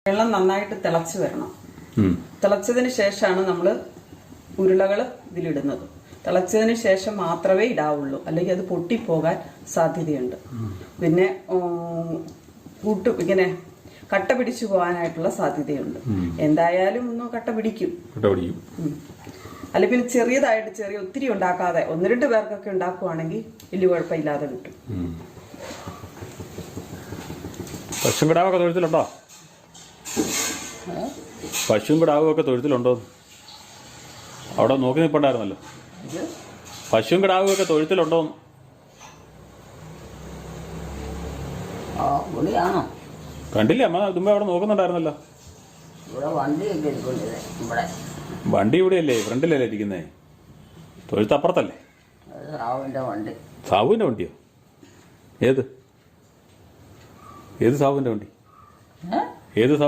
വെള്ളം നന്നായിട്ട് തിളച്ച് വരണം. തിളച്ചതിന് ശേഷമാണ് നമ്മൾ ഉരുളകൾ ഇതിലിടുന്നത്. തിളച്ചതിന് ശേഷം മാത്രമേ ഇടാവുള്ളൂ, അല്ലെങ്കിൽ അത് പൊട്ടിപ്പോകാൻ സാധ്യതയുണ്ട്. പിന്നെ ഇങ്ങനെ കട്ട പിടിച്ചു പോകാനായിട്ടുള്ള സാധ്യതയുണ്ട്. എന്തായാലും ഒന്ന് കട്ട പിടിക്കും. അല്ല പിന്നെ ചെറിയതായിട്ട് ഒത്തിരി ഉണ്ടാക്കാതെ 1-2 പേർക്കൊക്കെ ഉണ്ടാക്കുവാണെങ്കിൽ വലിയ കുഴപ്പമില്ലാതെ കിട്ടും. പശുവും കിടാവൊക്കെ തൊഴുത്തിലുണ്ടോ? പശുവും കിടാവും ഒക്കെ തൊഴുത്തിലുണ്ടോ? അവിടെ നോക്കി നിൽപ്പുണ്ടായിരുന്നല്ലോ. പശുവും കിടാവും ഒക്കെ തൊഴുത്തിലുണ്ടോ? കണ്ടില്ലേ അമ്മ തുമ്പ അവിടെ നോക്കുന്നുണ്ടായിരുന്നല്ലോ. വണ്ടി ഇവിടെയല്ലേ, ഫ്രണ്ടിലല്ലേ ഇരിക്കുന്നേ? തൊഴുത്തപ്പുറത്തല്ലേ? സാബുവിന്റെ വണ്ടിയോ? ഏത് സാബുവിന്റെ വണ്ടി? ഏത് സാബു?